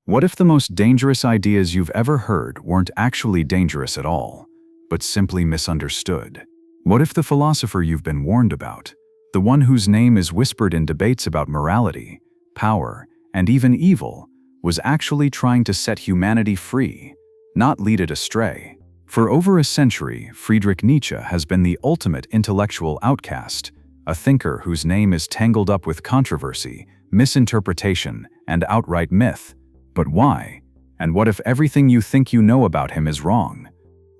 What if the most dangerous ideas you've ever heard weren't actually dangerous at all, but simply misunderstood? What if the philosopher you've been warned about, the one whose name is whispered in debates about morality, power, and even evil, was actually trying to set humanity free, not lead it astray? For over a century, Friedrich Nietzsche has been the ultimate intellectual outcast, a thinker whose name is tangled up with controversy, misinterpretation, and outright myth. But why? And what if everything you think you know about him is wrong?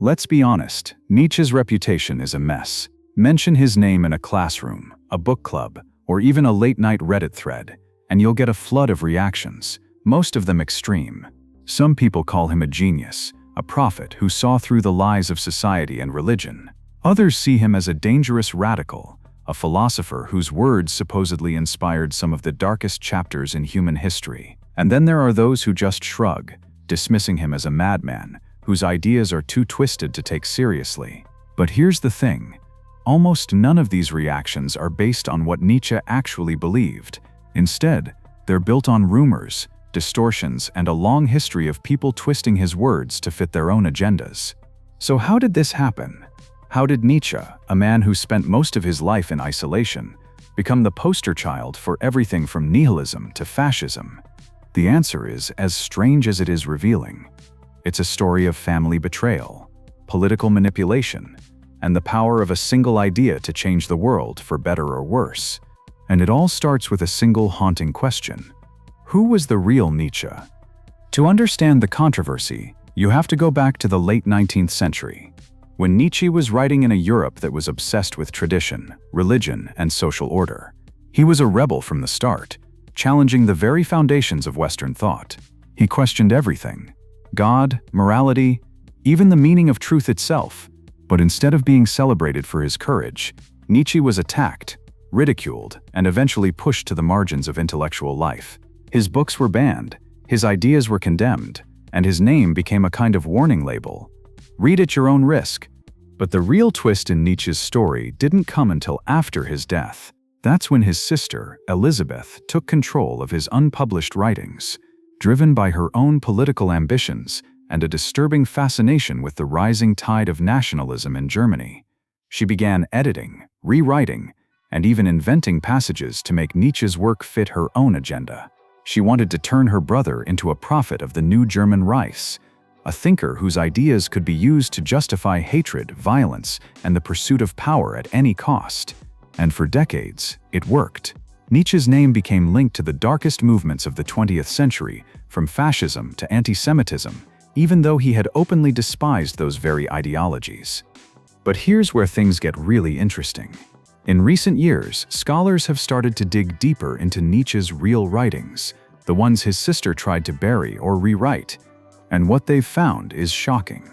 Let's be honest, Nietzsche's reputation is a mess. Mention his name in a classroom, a book club, or even a late-night Reddit thread, and you'll get a flood of reactions, most of them extreme. Some people call him a genius, a prophet who saw through the lies of society and religion. Others see him as a dangerous radical, a philosopher whose words supposedly inspired some of the darkest chapters in human history. And then there are those who just shrug, dismissing him as a madman, whose ideas are too twisted to take seriously. But here's the thing. Almost none of these reactions are based on what Nietzsche actually believed. Instead, they're built on rumors, distortions, and a long history of people twisting his words to fit their own agendas. So how did this happen? How did Nietzsche, a man who spent most of his life in isolation, become the poster child for everything from nihilism to fascism? The answer is as strange as it is revealing. It's a story of family betrayal, political manipulation, and the power of a single idea to change the world for better or worse. And it all starts with a single haunting question. Who was the real Nietzsche? To understand the controversy, you have to go back to the late 19th century, when Nietzsche was writing in a Europe that was obsessed with tradition, religion, and social order. He was a rebel from the start, challenging the very foundations of Western thought. He questioned everything: God, morality, even the meaning of truth itself. But instead of being celebrated for his courage, Nietzsche was attacked, ridiculed, and eventually pushed to the margins of intellectual life. His books were banned, his ideas were condemned, and his name became a kind of warning label. Read at your own risk. But the real twist in Nietzsche's story didn't come until after his death. That's when his sister, Elizabeth, took control of his unpublished writings, driven by her own political ambitions and a disturbing fascination with the rising tide of nationalism in Germany. She began editing, rewriting, and even inventing passages to make Nietzsche's work fit her own agenda. She wanted to turn her brother into a prophet of the new German Reich, a thinker whose ideas could be used to justify hatred, violence, and the pursuit of power at any cost. And for decades, it worked. Nietzsche's name became linked to the darkest movements of the 20th century, from fascism to anti-Semitism, even though he had openly despised those very ideologies. But here's where things get really interesting. In recent years, scholars have started to dig deeper into Nietzsche's real writings, the ones his sister tried to bury or rewrite. And what they've found is shocking.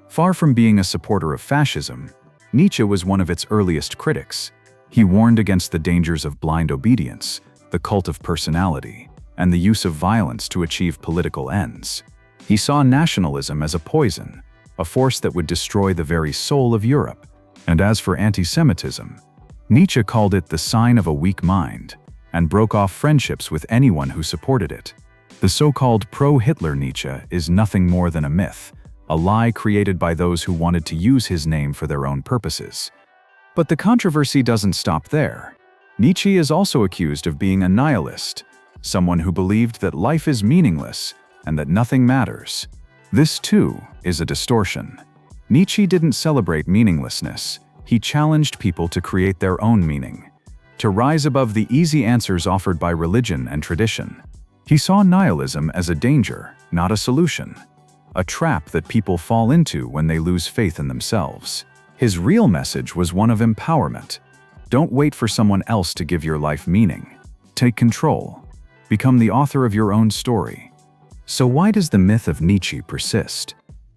Far from being a supporter of fascism, Nietzsche was one of its earliest critics. He warned against the dangers of blind obedience, the cult of personality, and the use of violence to achieve political ends. He saw nationalism as a poison, a force that would destroy the very soul of Europe. And as for anti-Semitism, Nietzsche called it the sign of a weak mind, and broke off friendships with anyone who supported it. The so-called pro-Hitler Nietzsche is nothing more than a myth, a lie created by those who wanted to use his name for their own purposes. But the controversy doesn't stop there. Nietzsche is also accused of being a nihilist, someone who believed that life is meaningless and that nothing matters. This, too, is a distortion. Nietzsche didn't celebrate meaninglessness. He challenged people to create their own meaning, to rise above the easy answers offered by religion and tradition. He saw nihilism as a danger, not a solution, a trap that people fall into when they lose faith in themselves. His real message was one of empowerment. Don't wait for someone else to give your life meaning. Take control. Become the author of your own story. So why does the myth of Nietzsche persist?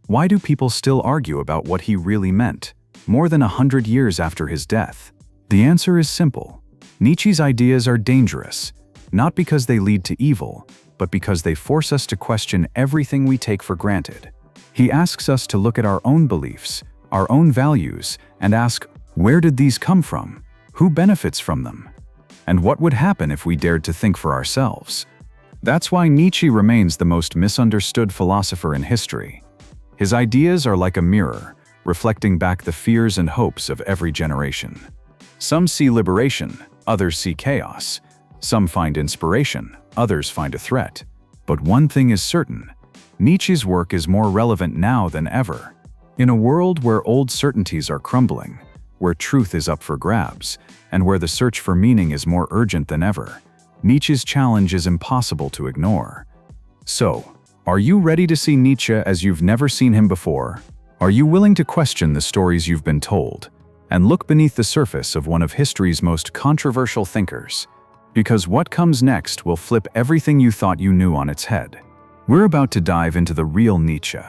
Why do people still argue about what he really meant, more than 100 years after his death? The answer is simple. Nietzsche's ideas are dangerous, not because they lead to evil, but because they force us to question everything we take for granted. He asks us to look at our own beliefs, our own values, and ask, where did these come from? Who benefits from them? And what would happen if we dared to think for ourselves? That's why Nietzsche remains the most misunderstood philosopher in history. His ideas are like a mirror, reflecting back the fears and hopes of every generation. Some see liberation, others see chaos. Some find inspiration, others find a threat. But one thing is certain: Nietzsche's work is more relevant now than ever. In a world where old certainties are crumbling, where truth is up for grabs, and where the search for meaning is more urgent than ever, Nietzsche's challenge is impossible to ignore. So, are you ready to see Nietzsche as you've never seen him before? Are you willing to question the stories you've been told and look beneath the surface of one of history's most controversial thinkers? Because what comes next will flip everything you thought you knew on its head. We're about to dive into the real Nietzsche,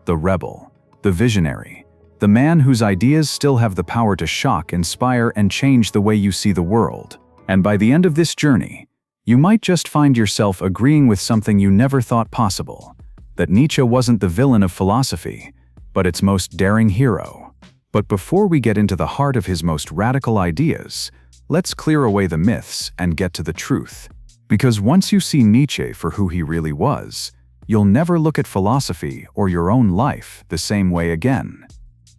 the rebel, the visionary, the man whose ideas still have the power to shock, inspire, and change the way you see the world. And by the end of this journey, you might just find yourself agreeing with something you never thought possible: that Nietzsche wasn't the villain of philosophy, but its most daring hero. But before we get into the heart of his most radical ideas, let's clear away the myths and get to the truth. Because once you see Nietzsche for who he really was, you'll never look at philosophy or your own life the same way again.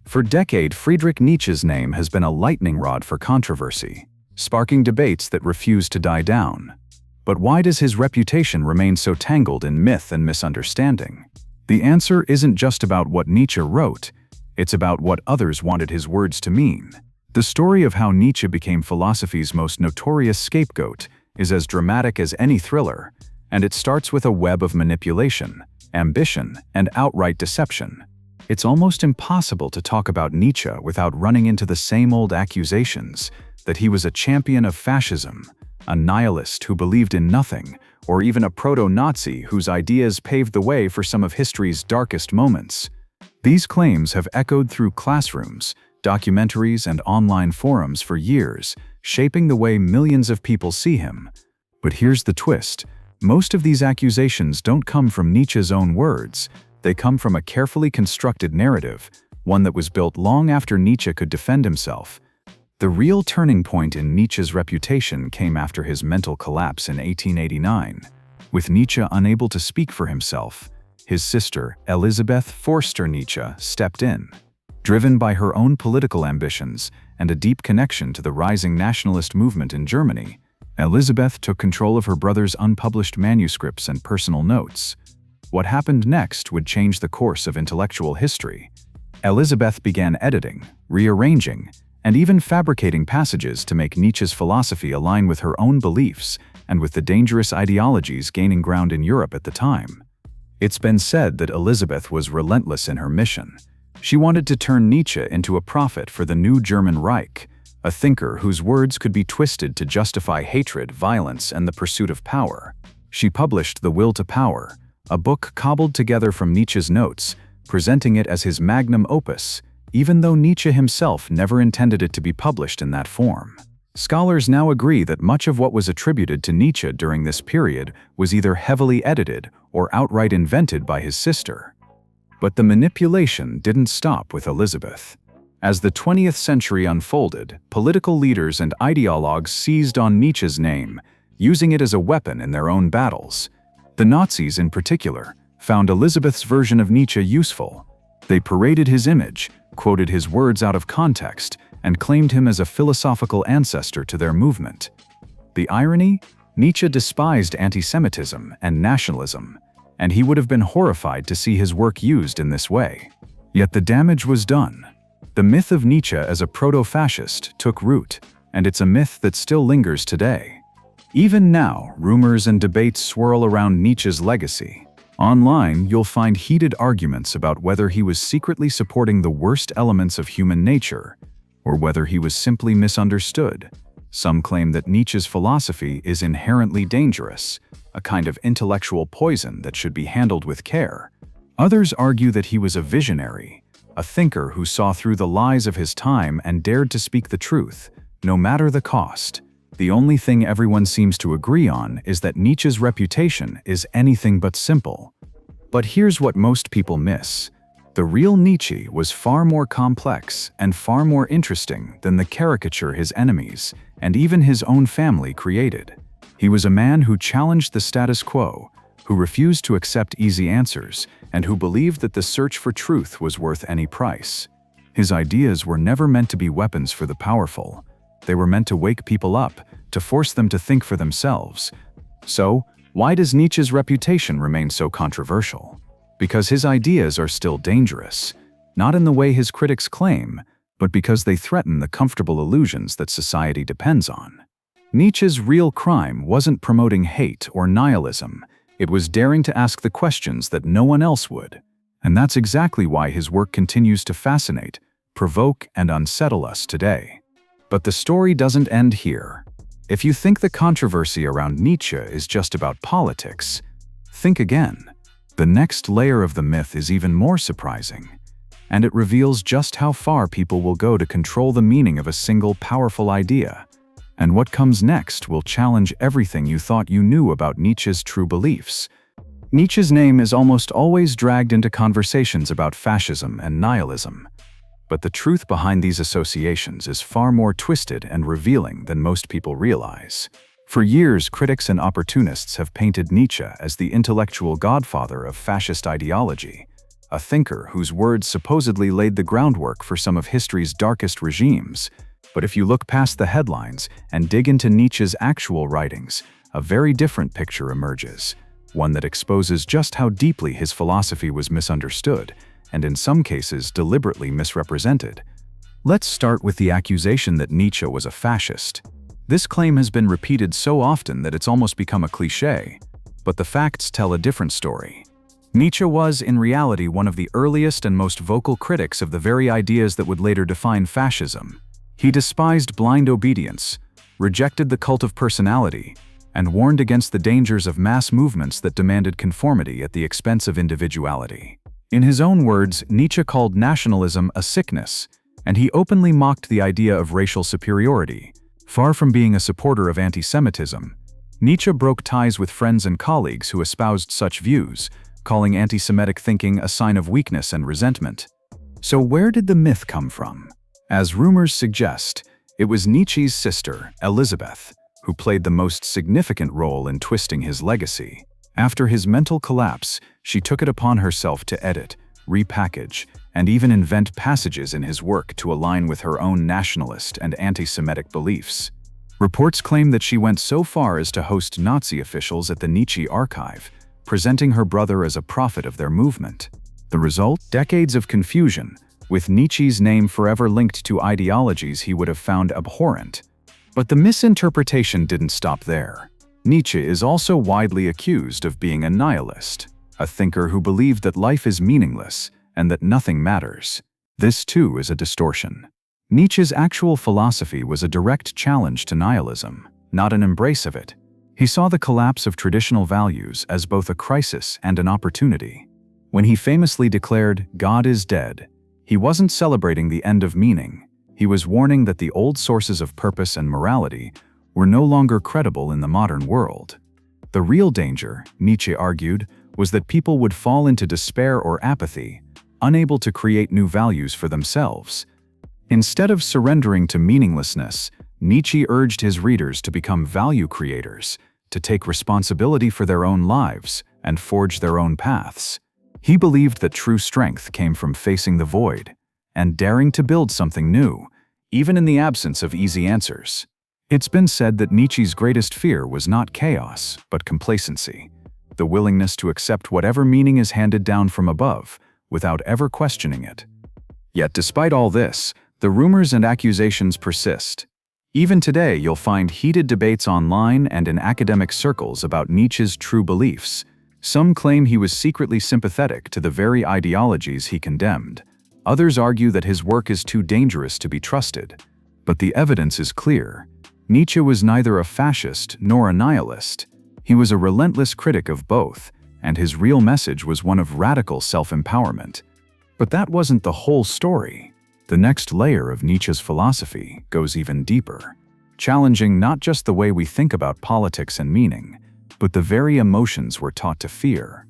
For decades, Friedrich Nietzsche's name has been a lightning rod for controversy, sparking debates that refuse to die down. But why does his reputation remain so tangled in myth and misunderstanding? The answer isn't just about what Nietzsche wrote, it's about what others wanted his words to mean. The story of how Nietzsche became philosophy's most notorious scapegoat is as dramatic as any thriller, and it starts with a web of manipulation, ambition, and outright deception. It's almost impossible to talk about Nietzsche without running into the same old accusations that he was a champion of fascism, a nihilist who believed in nothing, or even a proto-Nazi whose ideas paved the way for some of history's darkest moments. These claims have echoed through classrooms, documentaries, and online forums for years, shaping the way millions of people see him. But here's the twist: most of these accusations don't come from Nietzsche's own words. They come from a carefully constructed narrative, one that was built long after Nietzsche could defend himself. The real turning point in Nietzsche's reputation came after his mental collapse in 1889. With Nietzsche unable to speak for himself, his sister, Elisabeth Forster Nietzsche, stepped in. Driven by her own political ambitions and a deep connection to the rising nationalist movement in Germany, Elisabeth took control of her brother's unpublished manuscripts and personal notes. What happened next would change the course of intellectual history. Elisabeth began editing, rearranging, and even fabricating passages to make Nietzsche's philosophy align with her own beliefs and with the dangerous ideologies gaining ground in Europe at the time. It's been said that Elisabeth was relentless in her mission. She wanted to turn Nietzsche into a prophet for the new German Reich, a thinker whose words could be twisted to justify hatred, violence, and the pursuit of power. She published The Will to Power, a book cobbled together from Nietzsche's notes, presenting it as his magnum opus, even though Nietzsche himself never intended it to be published in that form. Scholars now agree that much of what was attributed to Nietzsche during this period was either heavily edited or outright invented by his sister. But the manipulation didn't stop with Elisabeth. As the 20th century unfolded, political leaders and ideologues seized on Nietzsche's name, using it as a weapon in their own battles. The Nazis, in particular, found Elisabeth's version of Nietzsche useful. They paraded his image, quoted his words out of context, and claimed him as a philosophical ancestor to their movement. The irony? Nietzsche despised anti-Semitism and nationalism, and he would have been horrified to see his work used in this way. Yet the damage was done. The myth of Nietzsche as a proto-fascist took root, and it's a myth that still lingers today. Even now, rumors and debates swirl around Nietzsche's legacy. Online, you'll find heated arguments about whether he was secretly supporting the worst elements of human nature, or whether he was simply misunderstood. Some claim that Nietzsche's philosophy is inherently dangerous, a kind of intellectual poison that should be handled with care. Others argue that he was a visionary, a thinker who saw through the lies of his time and dared to speak the truth, no matter the cost. The only thing everyone seems to agree on is that Nietzsche's reputation is anything but simple. But here's what most people miss. The real Nietzsche was far more complex and far more interesting than the caricature his enemies and even his own family created. He was a man who challenged the status quo, who refused to accept easy answers, and who believed that the search for truth was worth any price. His ideas were never meant to be weapons for the powerful. They were meant to wake people up, to force them to think for themselves. So, why does Nietzsche's reputation remain so controversial? Because his ideas are still dangerous, not in the way his critics claim, but because they threaten the comfortable illusions that society depends on. Nietzsche's real crime wasn't promoting hate or nihilism. It was daring to ask the questions that no one else would. And that's exactly why his work continues to fascinate, provoke, and unsettle us today. But the story doesn't end here. If you think the controversy around Nietzsche is just about politics, think again. The next layer of the myth is even more surprising, and it reveals just how far people will go to control the meaning of a single powerful idea. And what comes next will challenge everything you thought you knew about Nietzsche's true beliefs. Nietzsche's name is almost always dragged into conversations about fascism and nihilism. But the truth behind these associations is far more twisted and revealing than most people realize. For years, critics and opportunists have painted Nietzsche as the intellectual godfather of fascist ideology, a thinker whose words supposedly laid the groundwork for some of history's darkest regimes. But if you look past the headlines and dig into Nietzsche's actual writings, a very different picture emerges, one that exposes just how deeply his philosophy was misunderstood, and in some cases deliberately misrepresented. Let's start with the accusation that Nietzsche was a fascist. This claim has been repeated so often that it's almost become a cliché, but the facts tell a different story. Nietzsche was, in reality, one of the earliest and most vocal critics of the very ideas that would later define fascism. He despised blind obedience, rejected the cult of personality, and warned against the dangers of mass movements that demanded conformity at the expense of individuality. In his own words, Nietzsche called nationalism a sickness, and he openly mocked the idea of racial superiority. Far from being a supporter of anti-Semitism, Nietzsche broke ties with friends and colleagues who espoused such views, calling anti-Semitic thinking a sign of weakness and resentment. So where did the myth come from? As rumors suggest, it was Nietzsche's sister, Elizabeth, who played the most significant role in twisting his legacy. After his mental collapse, she took it upon herself to edit, repackage, and even invent passages in his work to align with her own nationalist and anti-Semitic beliefs. Reports claim that she went so far as to host Nazi officials at the Nietzsche archive, presenting her brother as a prophet of their movement. The result? Decades of confusion, with Nietzsche's name forever linked to ideologies he would have found abhorrent. But the misinterpretation didn't stop there. Nietzsche is also widely accused of being a nihilist, a thinker who believed that life is meaningless and that nothing matters. This too is a distortion. Nietzsche's actual philosophy was a direct challenge to nihilism, not an embrace of it. He saw the collapse of traditional values as both a crisis and an opportunity. When he famously declared, "God is dead," he wasn't celebrating the end of meaning. He was warning that the old sources of purpose and morality were no longer credible in the modern world. The real danger, Nietzsche argued, was that people would fall into despair or apathy, unable to create new values for themselves. Instead of surrendering to meaninglessness, Nietzsche urged his readers to become value creators, to take responsibility for their own lives and forge their own paths. He believed that true strength came from facing the void and daring to build something new, even in the absence of easy answers. It's been said that Nietzsche's greatest fear was not chaos, but complacency, the willingness to accept whatever meaning is handed down from above, without ever questioning it. Yet despite all this, the rumors and accusations persist. Even today, you'll find heated debates online and in academic circles about Nietzsche's true beliefs. Some claim he was secretly sympathetic to the very ideologies he condemned. Others argue that his work is too dangerous to be trusted. But the evidence is clear. Nietzsche was neither a fascist nor a nihilist. He was a relentless critic of both, and his real message was one of radical self-empowerment. But that wasn't the whole story. The next layer of Nietzsche's philosophy goes even deeper, challenging not just the way we think about politics and meaning, but the very emotions we're taught to fear.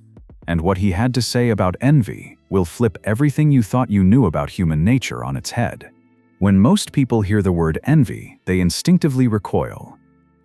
And what he had to say about envy will flip everything you thought you knew about human nature on its head. When most people hear the word envy, they instinctively recoil.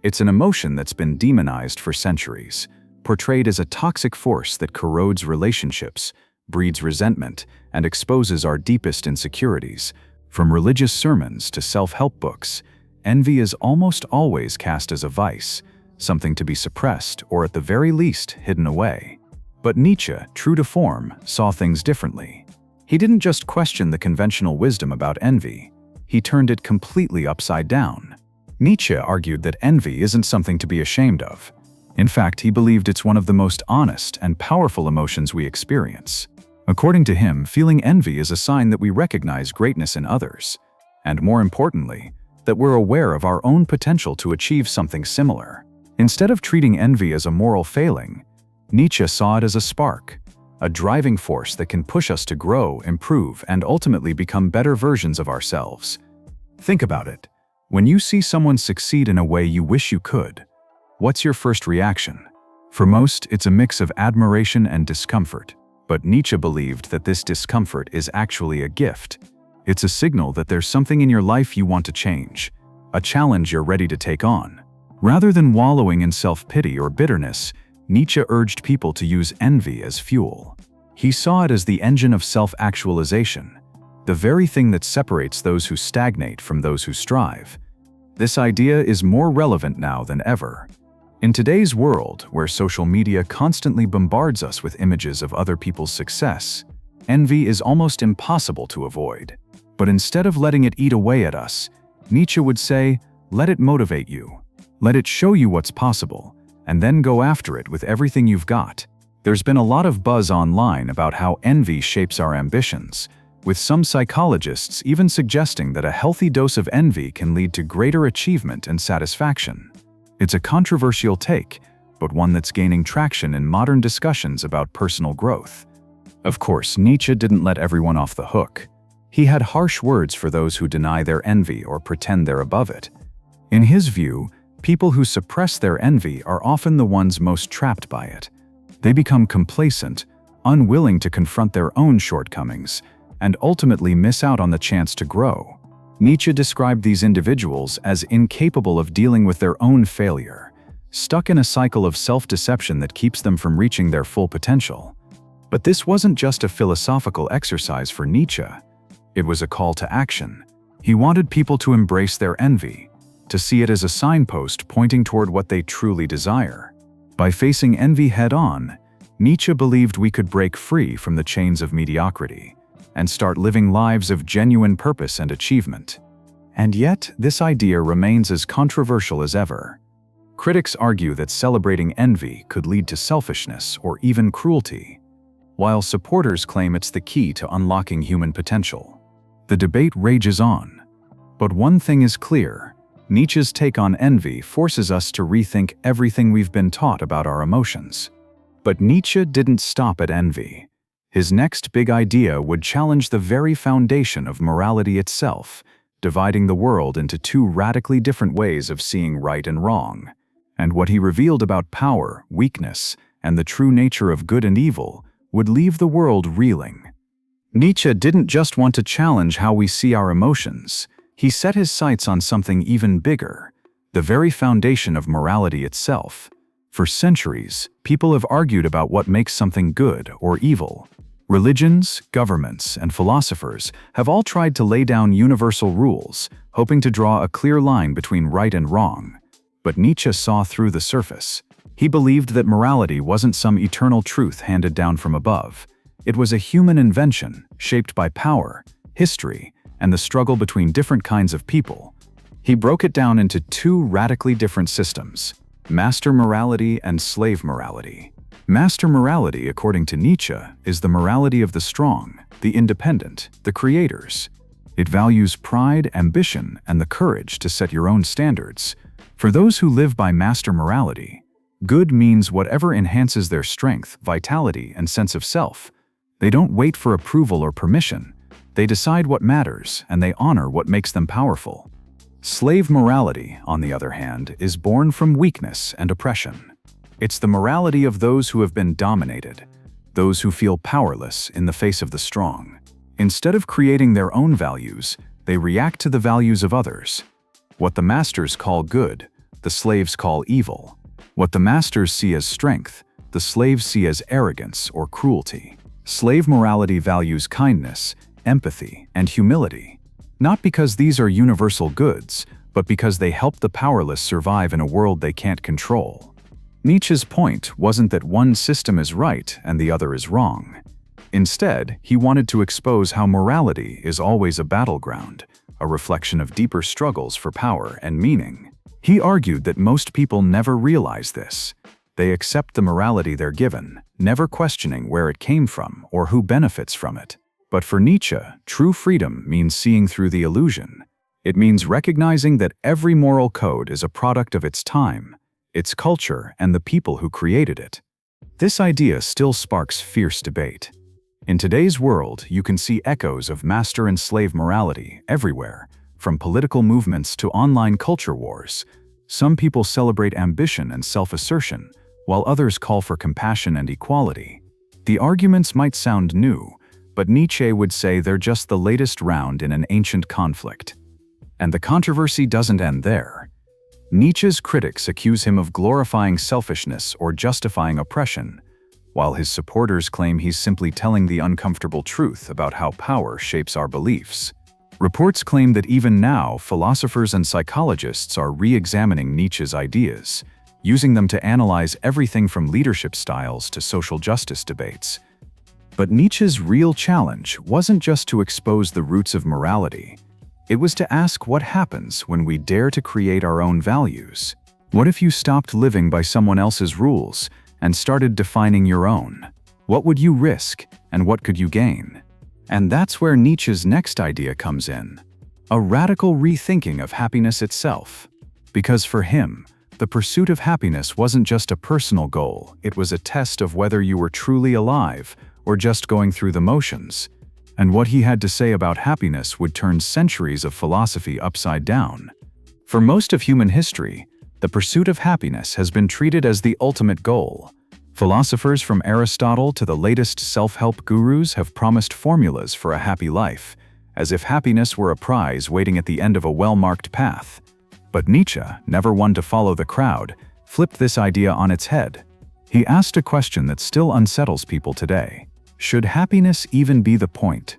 It's an emotion that's been demonized for centuries, portrayed as a toxic force that corrodes relationships, breeds resentment, and exposes our deepest insecurities. From religious sermons to self-help books, envy is almost always cast as a vice, something to be suppressed or at the very least hidden away. But Nietzsche, true to form, saw things differently. He didn't just question the conventional wisdom about envy, he turned it completely upside down. Nietzsche argued that envy isn't something to be ashamed of. In fact, he believed it's one of the most honest and powerful emotions we experience. According to him, feeling envy is a sign that we recognize greatness in others, and more importantly, that we're aware of our own potential to achieve something similar. Instead of treating envy as a moral failing, Nietzsche saw it as a spark, a driving force that can push us to grow, improve, and ultimately become better versions of ourselves. Think about it. When you see someone succeed in a way you wish you could, what's your first reaction? For most, it's a mix of admiration and discomfort. But Nietzsche believed that this discomfort is actually a gift. It's a signal that there's something in your life you want to change, a challenge you're ready to take on. Rather than wallowing in self-pity or bitterness, Nietzsche urged people to use envy as fuel. He saw it as the engine of self-actualization, the very thing that separates those who stagnate from those who strive. This idea is more relevant now than ever. In today's world, where social media constantly bombards us with images of other people's success, envy is almost impossible to avoid. But instead of letting it eat away at us, Nietzsche would say, let it motivate you. Let it show you what's possible, and then go after it with everything you've got. There's been a lot of buzz online about how envy shapes our ambitions, with some psychologists even suggesting that a healthy dose of envy can lead to greater achievement and satisfaction. It's a controversial take, but one that's gaining traction in modern discussions about personal growth. Of course, Nietzsche didn't let everyone off the hook. He had harsh words for those who deny their envy or pretend they're above it. In his view, people who suppress their envy are often the ones most trapped by it. They become complacent, unwilling to confront their own shortcomings, and ultimately miss out on the chance to grow. Nietzsche described these individuals as incapable of dealing with their own failure, stuck in a cycle of self-deception that keeps them from reaching their full potential. But this wasn't just a philosophical exercise for Nietzsche. It was a call to action. He wanted people to embrace their envy, to see it as a signpost pointing toward what they truly desire. By facing envy head-on, Nietzsche believed we could break free from the chains of mediocrity and start living lives of genuine purpose and achievement. And yet, this idea remains as controversial as ever. Critics argue that celebrating envy could lead to selfishness or even cruelty, while supporters claim it's the key to unlocking human potential. The debate rages on. But one thing is clear: Nietzsche's take on envy forces us to rethink everything we've been taught about our emotions. But Nietzsche didn't stop at envy. His next big idea would challenge the very foundation of morality itself, dividing the world into two radically different ways of seeing right and wrong. And what he revealed about power, weakness, and the true nature of good and evil would leave the world reeling. Nietzsche didn't just want to challenge how we see our emotions. He set his sights on something even bigger, the very foundation of morality itself. For centuries, people have argued about what makes something good or evil. Religions, governments, and philosophers have all tried to lay down universal rules, hoping to draw a clear line between right and wrong. But Nietzsche saw through the surface. He believed that morality wasn't some eternal truth handed down from above. It was a human invention, shaped by power, history, and the struggle between different kinds of people. He broke it down into two radically different systems: master morality and slave morality. Master morality, according to Nietzsche, is the morality of the strong, the independent, the creators. It values pride, ambition, and the courage to set your own standards. For those who live by master morality, good means whatever enhances their strength, vitality, and sense of self. They don't wait for approval or permission. They decide what matters, and they honor what makes them powerful. Slave morality, on the other hand, is born from weakness and oppression. It's the morality of those who have been dominated, those who feel powerless in the face of the strong. Instead of creating their own values, they react to the values of others. What the masters call good, the slaves call evil. What the masters see as strength, the slaves see as arrogance or cruelty. Slave morality values kindness, empathy, and humility, not because these are universal goods, but because they help the powerless survive in a world they can't control. Nietzsche's point wasn't that one system is right and the other is wrong. Instead, he wanted to expose how morality is always a battleground, a reflection of deeper struggles for power and meaning. He argued that most people never realize this. They accept the morality they're given, never questioning where it came from or who benefits from it. But for Nietzsche, true freedom means seeing through the illusion. It means recognizing that every moral code is a product of its time, its culture, and the people who created it. This idea still sparks fierce debate. In today's world, you can see echoes of master and slave morality everywhere, from political movements to online culture wars. Some people celebrate ambition and self-assertion, while others call for compassion and equality. The arguments might sound new, but Nietzsche would say they're just the latest round in an ancient conflict. And the controversy doesn't end there. Nietzsche's critics accuse him of glorifying selfishness or justifying oppression, while his supporters claim he's simply telling the uncomfortable truth about how power shapes our beliefs. Reports claim that even now, philosophers and psychologists are re-examining Nietzsche's ideas, using them to analyze everything from leadership styles to social justice debates. But Nietzsche's real challenge wasn't just to expose the roots of morality. It was to ask what happens when we dare to create our own values. What if you stopped living by someone else's rules and started defining your own? What would you risk, and what could you gain? And that's where Nietzsche's next idea comes in, a radical rethinking of happiness itself. Because for him, the pursuit of happiness wasn't just a personal goal, it was a test of whether you were truly alive or just going through the motions. And what he had to say about happiness would turn centuries of philosophy upside down. For most of human history, the pursuit of happiness has been treated as the ultimate goal. Philosophers from Aristotle to the latest self-help gurus have promised formulas for a happy life, as if happiness were a prize waiting at the end of a well-marked path. But Nietzsche, never one to follow the crowd, flipped this idea on its head. He asked a question that still unsettles people today. Should happiness even be the point?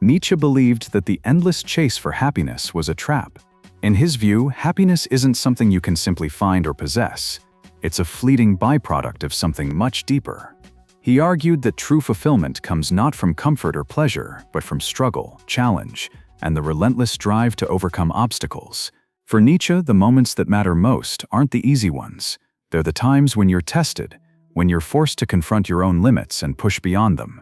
Nietzsche believed that the endless chase for happiness was a trap. In his view, happiness isn't something you can simply find or possess. It's a fleeting byproduct of something much deeper. He argued that true fulfillment comes not from comfort or pleasure, but from struggle, challenge, and the relentless drive to overcome obstacles. For Nietzsche, the moments that matter most aren't the easy ones. They're the times when you're tested, when you're forced to confront your own limits and push beyond them.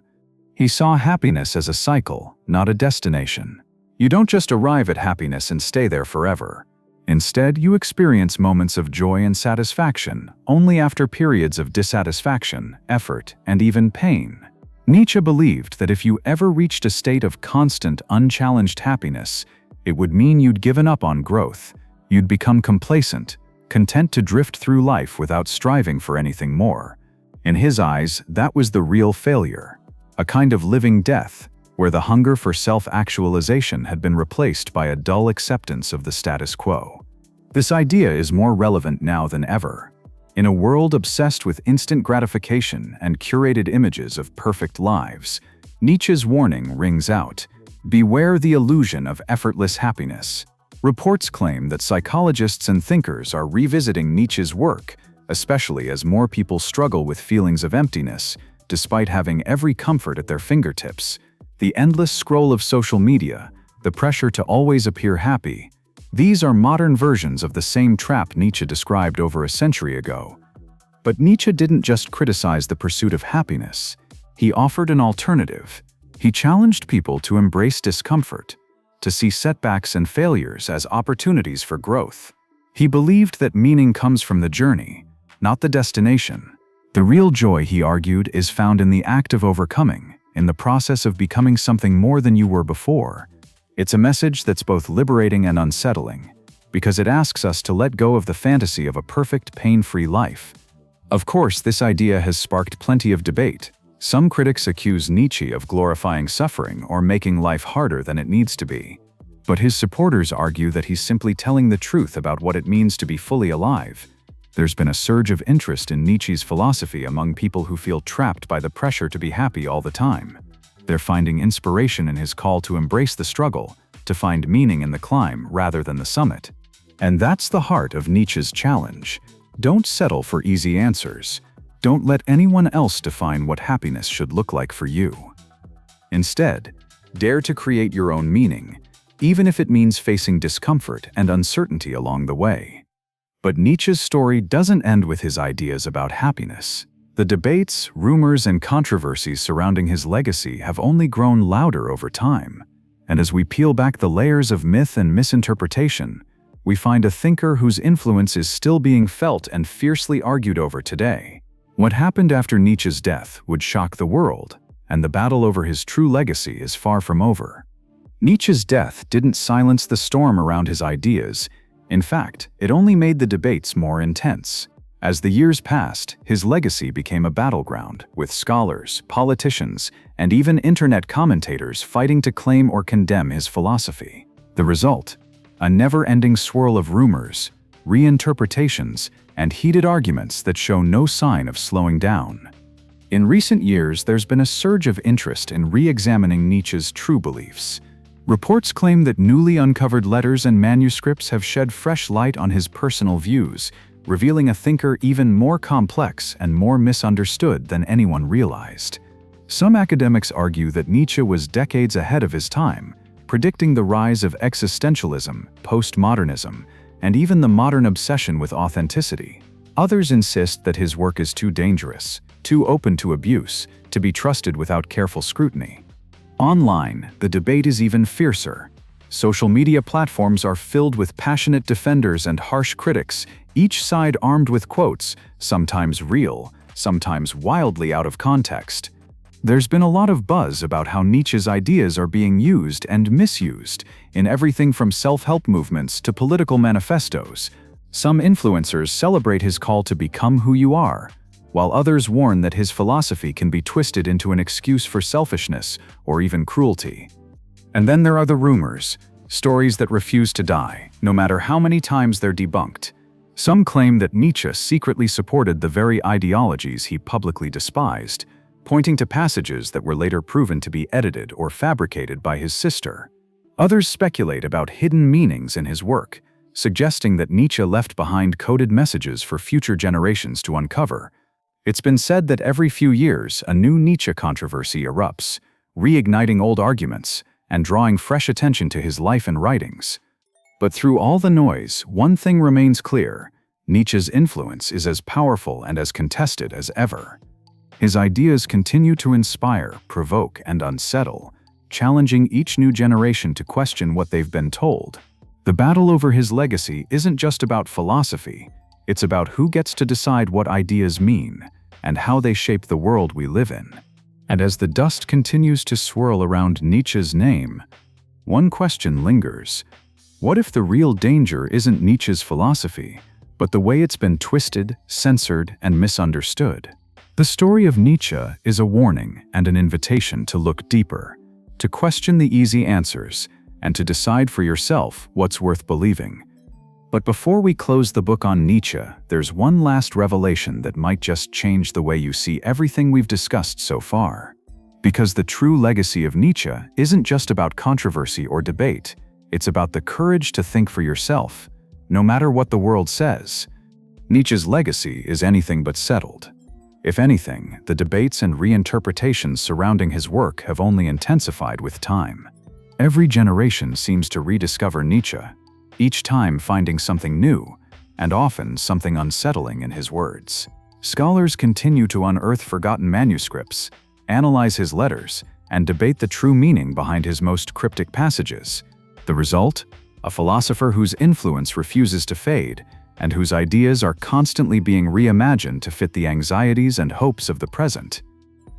He saw happiness as a cycle, not a destination. You don't just arrive at happiness and stay there forever. Instead, you experience moments of joy and satisfaction only after periods of dissatisfaction, effort, and even pain. Nietzsche believed that if you ever reached a state of constant, unchallenged happiness, it would mean you'd given up on growth. You'd become complacent, content to drift through life without striving for anything more. In his eyes, that was the real failure, a kind of living death, where the hunger for self-actualization had been replaced by a dull acceptance of the status quo. This idea is more relevant now than ever. In a world obsessed with instant gratification and curated images of perfect lives, Nietzsche's warning rings out: beware the illusion of effortless happiness. Reports claim that psychologists and thinkers are revisiting Nietzsche's work, especially as more people struggle with feelings of emptiness, despite having every comfort at their fingertips. The endless scroll of social media, the pressure to always appear happy, these are modern versions of the same trap Nietzsche described over a century ago. But Nietzsche didn't just criticize the pursuit of happiness. He offered an alternative. He challenged people to embrace discomfort, to see setbacks and failures as opportunities for growth. He believed that meaning comes from the journey, not the destination. The real joy, he argued, is found in the act of overcoming, in the process of becoming something more than you were before. It's a message that's both liberating and unsettling, because it asks us to let go of the fantasy of a perfect, pain-free life. Of course, this idea has sparked plenty of debate. Some critics accuse Nietzsche of glorifying suffering or making life harder than it needs to be. But his supporters argue that he's simply telling the truth about what it means to be fully alive. There's been a surge of interest in Nietzsche's philosophy among people who feel trapped by the pressure to be happy all the time. They're finding inspiration in his call to embrace the struggle, to find meaning in the climb rather than the summit. And that's the heart of Nietzsche's challenge. Don't settle for easy answers. Don't let anyone else define what happiness should look like for you. Instead, dare to create your own meaning, even if it means facing discomfort and uncertainty along the way. But Nietzsche's story doesn't end with his ideas about happiness. The debates, rumors, and controversies surrounding his legacy have only grown louder over time. And as we peel back the layers of myth and misinterpretation, we find a thinker whose influence is still being felt and fiercely argued over today. What happened after Nietzsche's death would shock the world, and the battle over his true legacy is far from over. Nietzsche's death didn't silence the storm around his ideas. In fact, it only made the debates more intense. As the years passed, his legacy became a battleground, with scholars, politicians, and even internet commentators fighting to claim or condemn his philosophy. The result? A never-ending swirl of rumors, reinterpretations, and heated arguments that show no sign of slowing down. In recent years, there's been a surge of interest in re-examining Nietzsche's true beliefs. Reports claim that newly uncovered letters and manuscripts have shed fresh light on his personal views, revealing a thinker even more complex and more misunderstood than anyone realized. Some academics argue that Nietzsche was decades ahead of his time, predicting the rise of existentialism, postmodernism, and even the modern obsession with authenticity. Others insist that his work is too dangerous, too open to abuse, to be trusted without careful scrutiny. Online, the debate is even fiercer. Social media platforms are filled with passionate defenders and harsh critics, each side armed with quotes, sometimes real, sometimes wildly out of context. There's been a lot of buzz about how Nietzsche's ideas are being used and misused in everything from self-help movements to political manifestos. Some influencers celebrate his call to become who you are, while others warn that his philosophy can be twisted into an excuse for selfishness or even cruelty. And then there are the rumors, stories that refuse to die, no matter how many times they're debunked. Some claim that Nietzsche secretly supported the very ideologies he publicly despised, pointing to passages that were later proven to be edited or fabricated by his sister. Others speculate about hidden meanings in his work, suggesting that Nietzsche left behind coded messages for future generations to uncover. It's been said that every few years a new Nietzsche controversy erupts, reigniting old arguments and drawing fresh attention to his life and writings. But through all the noise, one thing remains clear: Nietzsche's influence is as powerful and as contested as ever. His ideas continue to inspire, provoke, and unsettle, challenging each new generation to question what they've been told. The battle over his legacy isn't just about philosophy, it's about who gets to decide what ideas mean and how they shape the world we live in. And as the dust continues to swirl around Nietzsche's name, one question lingers. What if the real danger isn't Nietzsche's philosophy, but the way it's been twisted, censored, and misunderstood? The story of Nietzsche is a warning and an invitation to look deeper, to question the easy answers, and to decide for yourself what's worth believing. But before we close the book on Nietzsche, there's one last revelation that might just change the way you see everything we've discussed so far. Because the true legacy of Nietzsche isn't just about controversy or debate, it's about the courage to think for yourself, no matter what the world says. Nietzsche's legacy is anything but settled. If anything, the debates and reinterpretations surrounding his work have only intensified with time. Every generation seems to rediscover Nietzsche, each time finding something new, and often something unsettling in his words. Scholars continue to unearth forgotten manuscripts, analyze his letters, and debate the true meaning behind his most cryptic passages. The result? A philosopher whose influence refuses to fade, and whose ideas are constantly being reimagined to fit the anxieties and hopes of the present.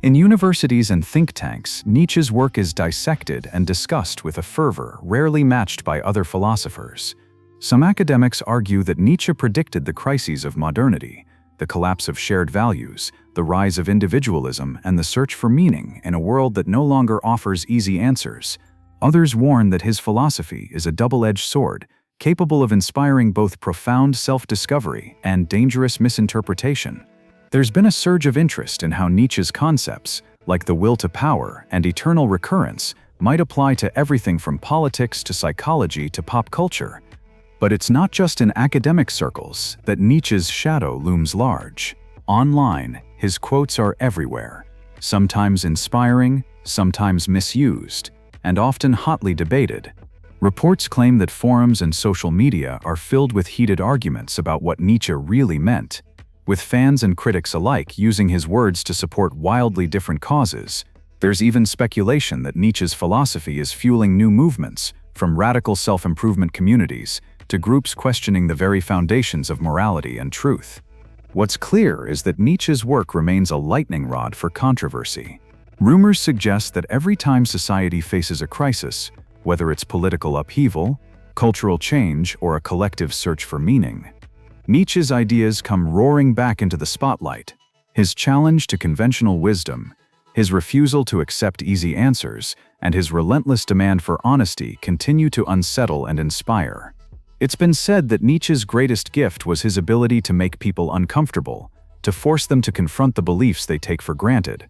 In universities and think tanks, Nietzsche's work is dissected and discussed with a fervor rarely matched by other philosophers. Some academics argue that Nietzsche predicted the crises of modernity, the collapse of shared values, the rise of individualism, and the search for meaning in a world that no longer offers easy answers. Others warn that his philosophy is a double-edged sword, capable of inspiring both profound self-discovery and dangerous misinterpretation. There's been a surge of interest in how Nietzsche's concepts, like the will to power and eternal recurrence, might apply to everything from politics to psychology to pop culture. But it's not just in academic circles that Nietzsche's shadow looms large. Online, his quotes are everywhere, sometimes inspiring, sometimes misused, and often hotly debated. Reports claim that forums and social media are filled with heated arguments about what Nietzsche really meant, with fans and critics alike using his words to support wildly different causes. There's even speculation that Nietzsche's philosophy is fueling new movements, from radical self-improvement communities to groups questioning the very foundations of morality and truth. What's clear is that Nietzsche's work remains a lightning rod for controversy. Rumors suggest that every time society faces a crisis, whether it's political upheaval, cultural change, or a collective search for meaning, Nietzsche's ideas come roaring back into the spotlight. His challenge to conventional wisdom, his refusal to accept easy answers, and his relentless demand for honesty continue to unsettle and inspire. It's been said that Nietzsche's greatest gift was his ability to make people uncomfortable, to force them to confront the beliefs they take for granted.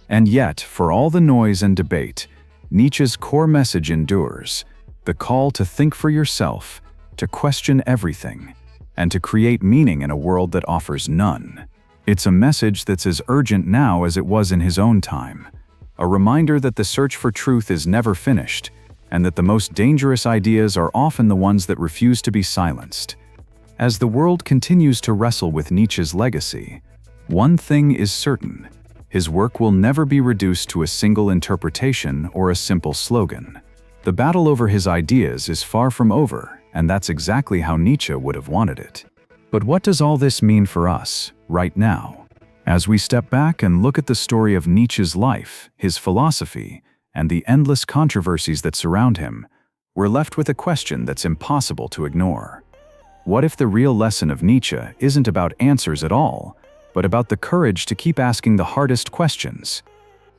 And yet, for all the noise and debate, Nietzsche's core message endures: the call to think for yourself, to question everything, and to create meaning in a world that offers none. It's a message that's as urgent now as it was in his own time, a reminder that the search for truth is never finished, and that the most dangerous ideas are often the ones that refuse to be silenced. As the world continues to wrestle with Nietzsche's legacy, one thing is certain: his work will never be reduced to a single interpretation or a simple slogan. The battle over his ideas is far from over, and that's exactly how Nietzsche would have wanted it. But what does all this mean for us, right now? As we step back and look at the story of Nietzsche's life, his philosophy, and the endless controversies that surround him, we're left with a question that's impossible to ignore. What if the real lesson of Nietzsche isn't about answers at all, but about the courage to keep asking the hardest questions?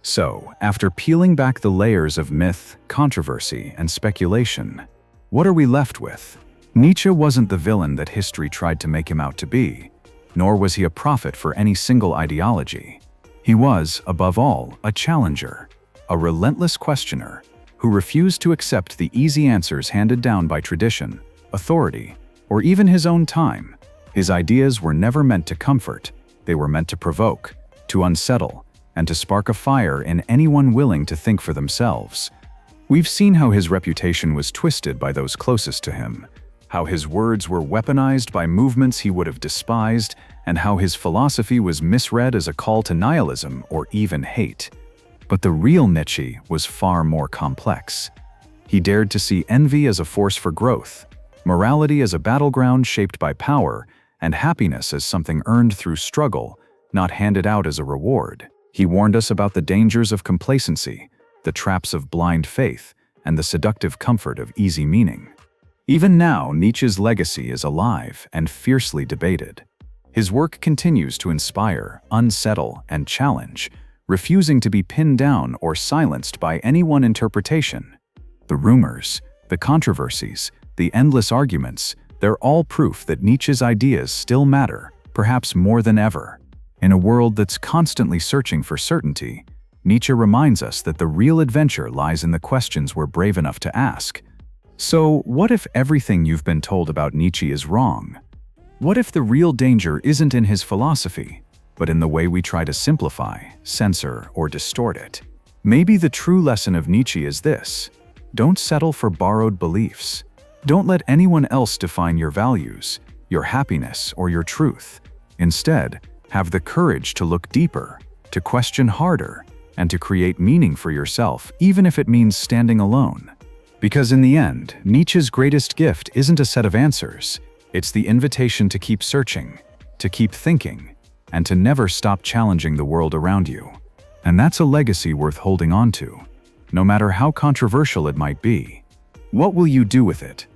So, after peeling back the layers of myth, controversy, and speculation, what are we left with? Nietzsche wasn't the villain that history tried to make him out to be, nor was he a prophet for any single ideology. He was, above all, a challenger, a relentless questioner who refused to accept the easy answers handed down by tradition, authority, or even his own time. His ideas were never meant to comfort. They were meant to provoke, to unsettle, and to spark a fire in anyone willing to think for themselves. We've seen how his reputation was twisted by those closest to him, how his words were weaponized by movements he would have despised, and how his philosophy was misread as a call to nihilism or even hate. But the real Nietzsche was far more complex. He dared to see envy as a force for growth, morality as a battleground shaped by power, and happiness as something earned through struggle, not handed out as a reward. He warned us about the dangers of complacency, the traps of blind faith, and the seductive comfort of easy meaning. Even now, Nietzsche's legacy is alive and fiercely debated. His work continues to inspire, unsettle, and challenge, refusing to be pinned down or silenced by any one interpretation. The rumors, the controversies, the endless arguments, they're all proof that Nietzsche's ideas still matter, perhaps more than ever. In a world that's constantly searching for certainty, Nietzsche reminds us that the real adventure lies in the questions we're brave enough to ask. So, what if everything you've been told about Nietzsche is wrong? What if the real danger isn't in his philosophy, but in the way we try to simplify, censor, or distort it? Maybe the true lesson of Nietzsche is this: don't settle for borrowed beliefs. Don't let anyone else define your values, your happiness, or your truth. Instead, have the courage to look deeper, to question harder, and to create meaning for yourself, even if it means standing alone. Because in the end, Nietzsche's greatest gift isn't a set of answers. It's the invitation to keep searching, to keep thinking, and to never stop challenging the world around you. And that's a legacy worth holding on to, no matter how controversial it might be. What will you do with it?